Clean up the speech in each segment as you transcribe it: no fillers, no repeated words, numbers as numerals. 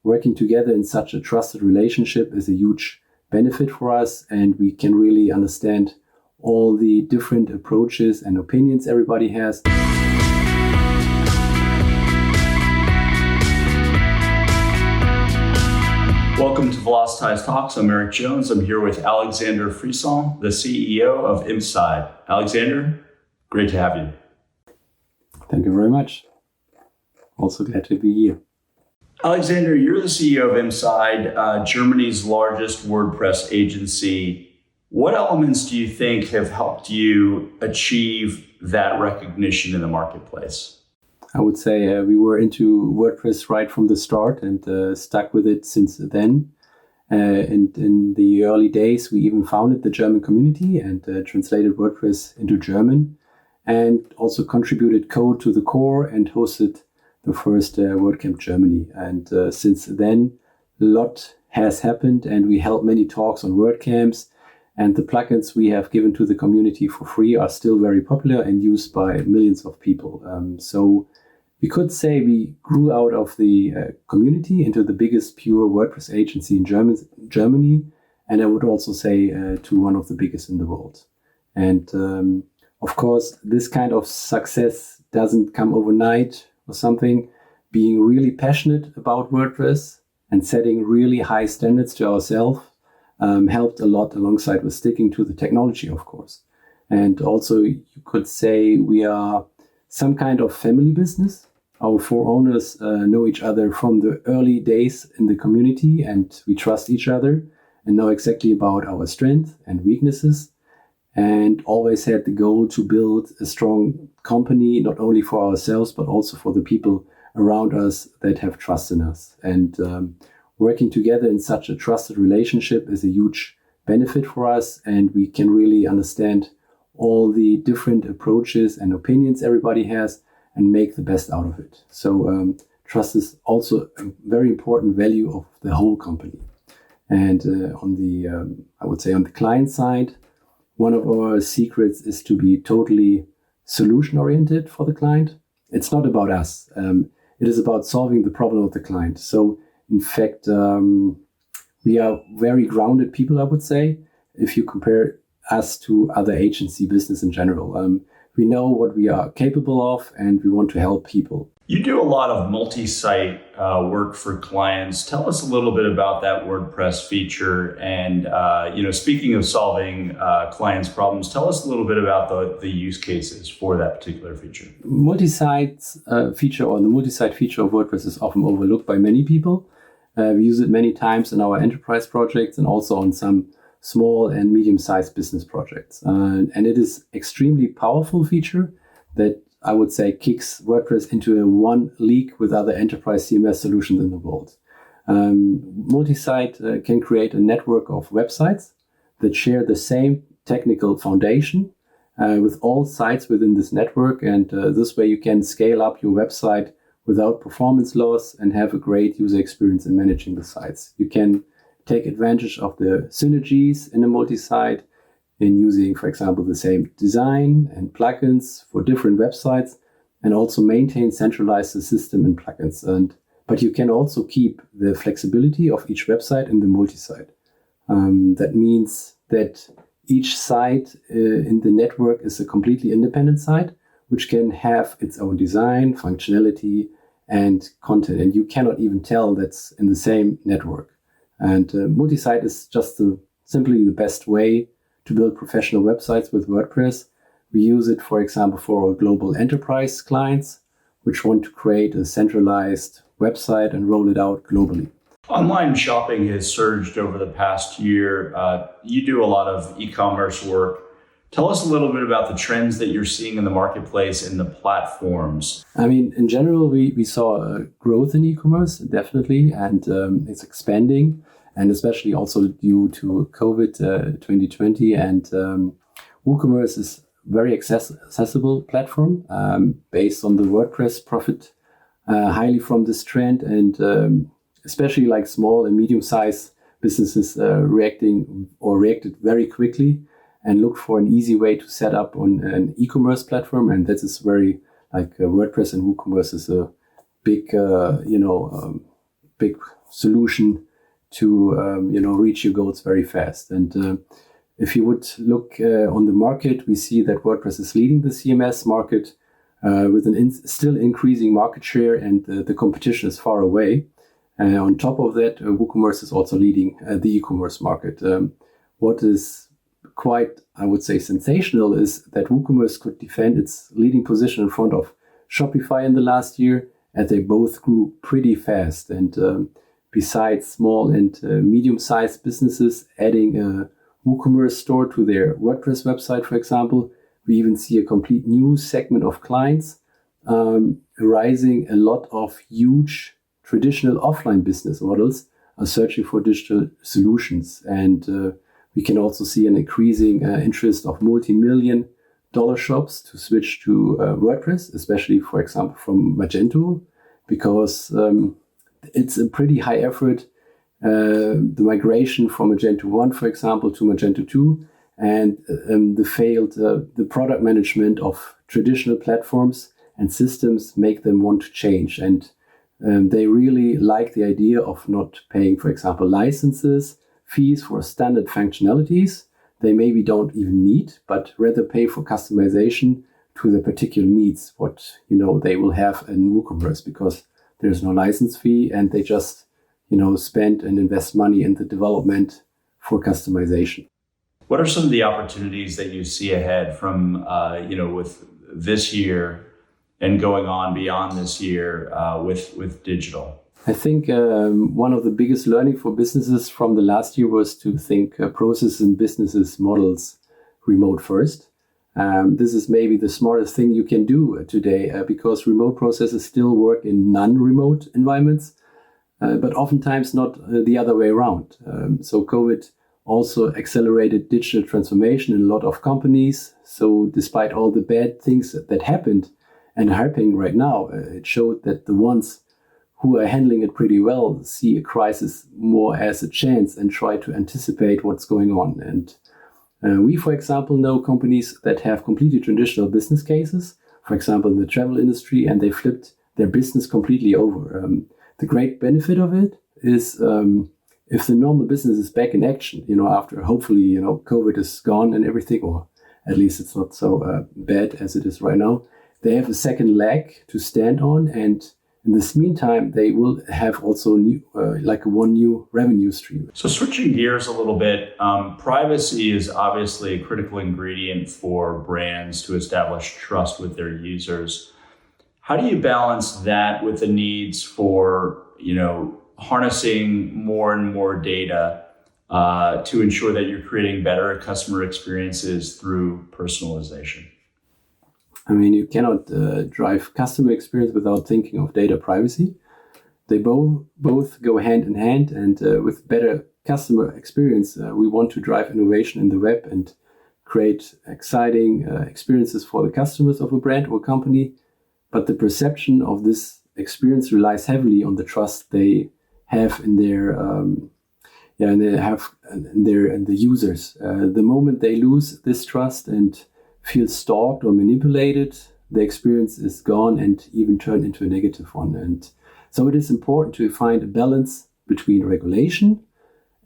working together in such a trusted relationship is a huge benefit for us, and we can really understand all the different approaches and opinions everybody has. Welcome to Velocitize Talks. I'm Eric Jones. I'm here with Alexander Frison, the CEO of Inpsyde. Alexander, great to have you. Thank you very much. Also glad to be here. Alexander, you're the CEO of Inpsyde, Germany's largest WordPress agency. What elements do you think have helped you achieve that recognition in the marketplace? I would say we were into WordPress right from the start and stuck with it since then. And in the early days, we even founded the German community and translated WordPress into German, and also contributed code to the core and hosted the first WordCamp Germany. And since then, a lot has happened, and we held many talks on WordCamps, and the plugins we have given to the community for free are still very popular and used by millions of people. So we could say we grew out of the community into the biggest pure WordPress agency in Germany, and I would also say to one of the biggest in the world. And of course, this kind of success doesn't come overnight or something. Being really passionate about WordPress and setting really high standards to ourselves helped a lot, alongside with sticking to the technology, of course. And also, you could say we are some kind of family business. Our four owners know each other from the early days in the community, and we trust each other and know exactly about our strengths and weaknesses, and always had the goal to build a strong company, not only for ourselves, but also for the people around us that have trust in us. And working together in such a trusted relationship is a huge benefit for us, and we can really understand all the different approaches and opinions everybody has and make the best out of it. So trust is also a very important value of the whole company. And on the, I would say on the client side, one of our secrets is to be totally solution-oriented for the client. It's not about us. It is about solving the problem of the client. So in fact, we are very grounded people, I would say, if you compare us to other agency business in general. We know what we are capable of, and we want to help people. You do a lot of multi-site work for clients. Tell us a little bit about that WordPress feature. And speaking of solving clients' problems, tell us a little bit about the use cases for that particular feature. Multi-site feature, or the multi-site feature of WordPress, is often overlooked by many people. We use it many times in our enterprise projects and also on some small and medium-sized business projects. And it is extremely powerful feature that I would say kicks WordPress into a one league with other enterprise CMS solutions in the world. Multi-site can create a network of websites that share the same technical foundation with all sites within this network. And this way you can scale up your website without performance loss and have a great user experience in managing the sites. You can take advantage of the synergies in a multi-site in using, for example, the same design and plugins for different websites, and also maintain centralized the system and plugins. But you can also keep the flexibility of each website in the multi-site. That means that each site in the network is a completely independent site, which can have its own design, functionality, and content. And you cannot even tell that's in the same network. And multi-site is just simply the best way to build professional websites with WordPress. We use it, for example, for our global enterprise clients, which want to create a centralized website and roll it out globally. Online shopping has surged over the past year. You do a lot of e-commerce work. Tell us a little bit about the trends that you're seeing in the marketplace and the platforms. I mean, in general, we saw a growth in e-commerce, definitely, and it's expanding, and especially also due to COVID 2020. And WooCommerce is a very accessible platform based on the WordPress profit highly from this trend, and especially like small and medium-sized businesses reacted very quickly and look for an easy way to set up on an e-commerce platform. And that is very WordPress and WooCommerce is a big, big solution to reach your goals very fast. And if you would look on the market, we see that WordPress is leading the CMS market with an still increasing market share, and the competition is far away. On top of that, WooCommerce is also leading the e-commerce market. What is quite, I would say, sensational is that WooCommerce could defend its leading position in front of Shopify in the last year, as they both grew pretty fast. And besides small and medium-sized businesses adding a WooCommerce store to their WordPress website, for example, we even see a complete new segment of clients arising. A lot of huge traditional offline business models are searching for digital solutions. And we can also see an increasing interest of multi-million-dollar shops to switch to WordPress, especially, for example, from Magento, because it's a pretty high effort, the migration from Magento 1, for example, to Magento 2, and the product management of traditional platforms and systems make them want to change. And they really like the idea of not paying, for example, licenses, fees for standard functionalities they maybe don't even need, but rather pay for customization to the particular needs, what they will have in WooCommerce, because there's no license fee and they just spend and invest money in the development for customization. What are some of the opportunities that you see ahead from with this year and going on beyond this year with digital? I think one of the biggest learning for businesses from the last year was to think processes and businesses models remote first. This is maybe the smartest thing you can do today because remote processes still work in non-remote environments, but oftentimes not the other way around. So COVID also accelerated digital transformation in a lot of companies. So despite all the bad things that happened and are happening right now, it showed that the ones who are handling it pretty well see a crisis more as a chance and try to anticipate what's going on. And we, for example, know companies that have completely traditional business cases, for example, in the travel industry, and they flipped their business completely over. The great benefit of it is if the normal business is back in action, after hopefully, COVID is gone and everything, or at least it's not so bad as it is right now, they have a second leg to stand on. And in this meantime, they will have also one new revenue stream. So switching gears a little bit, privacy is obviously a critical ingredient for brands to establish trust with their users. How do you balance that with the needs for, harnessing more and more data to ensure that you're creating better customer experiences through personalization? I mean, you cannot drive customer experience without thinking of data privacy. They both go hand in hand, and with better customer experience, we want to drive innovation in the web and create exciting experiences for the customers of a brand or company. But the perception of this experience relies heavily on the trust they have in the users. The moment they lose this trust and feel stalked or manipulated, the experience is gone and even turned into a negative one. And so it is important to find a balance between regulation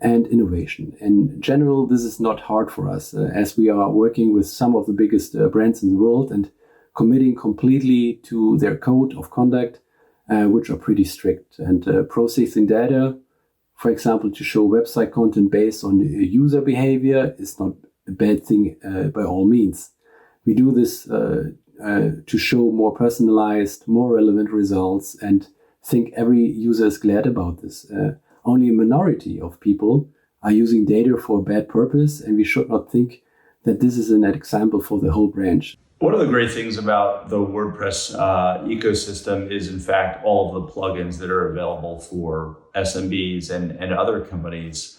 and innovation. In general, this is not hard for us as we are working with some of the biggest brands in the world and committing completely to their code of conduct, which are pretty strict. And processing data, for example, to show website content based on user behavior is not a bad thing by all means. We do this to show more personalized, more relevant results and think every user is glad about this. Only a minority of people are using data for a bad purpose, and we should not think that this is an example for the whole branch. One of the great things about the WordPress ecosystem is, in fact, all of the plugins that are available for SMBs and other companies.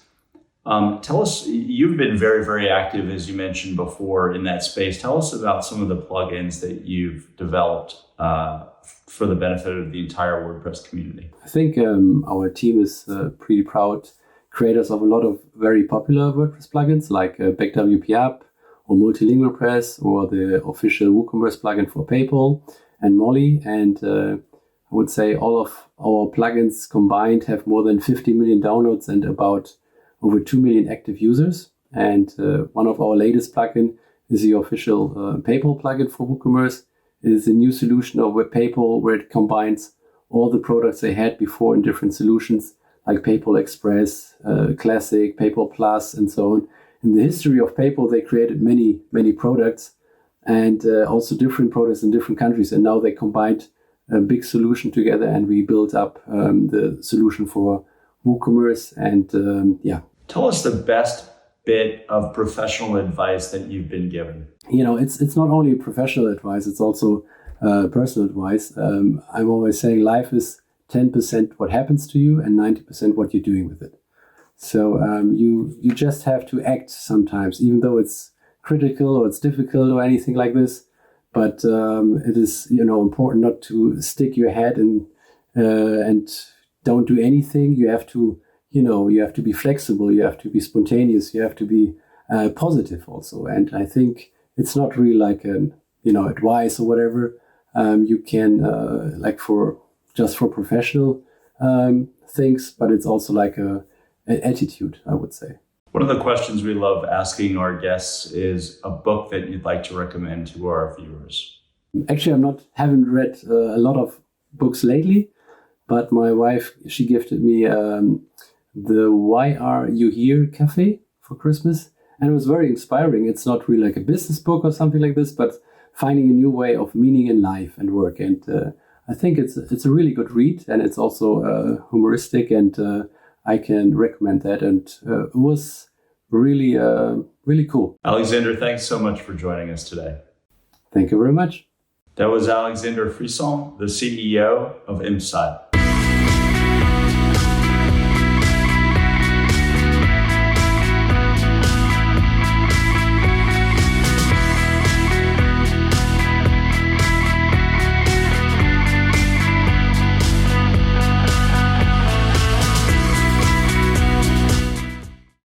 Tell us, you've been very, very active, as you mentioned before, in that space. Tell us about some of the plugins that you've developed for the benefit of the entire WordPress community. I think our team is pretty proud creators of a lot of very popular WordPress plugins like BackWP App or Multilingual Press or the official WooCommerce plugin for PayPal and Molly. And I would say all our plugins combined have more than 50 million downloads and about over 2 million active users. And one of our latest plugin is the official PayPal plugin for WooCommerce. It is a new solution of PayPal where it combines all the products they had before in different solutions like PayPal Express, Classic, PayPal Plus, and so on. In the history of PayPal, they created many, many products and also different products in different countries. And now they combined a big solution together and we built up the solution for WooCommerce. And Tell us the best bit of professional advice that you've been given. It's not only professional advice, it's also personal advice. I'm always saying life is 10% what happens to you and 90% what you're doing with it. So you just have to act sometimes, even though it's critical or it's difficult or anything like this. But it is important not to stick your head in and don't do anything. You have to be flexible. You have to be spontaneous. You have to be positive also. And I think it's not really like an advice or whatever. You can for professional things, but it's also like an attitude, I would say. One of the questions we love asking our guests is a book that you'd like to recommend to our viewers. Actually, haven't read a lot of books lately, but my wife, she gifted me the Why Are You Here Cafe for Christmas. And it was very inspiring. It's not really like a business book or something like this, but finding a new way of meaning in life and work. And I think it's a really good read, and it's also humoristic, and I can recommend that. And it was really, really cool. Alexander, thanks so much for joining us today. Thank you very much. That was Alexander Frison, the CEO of Inpsyde.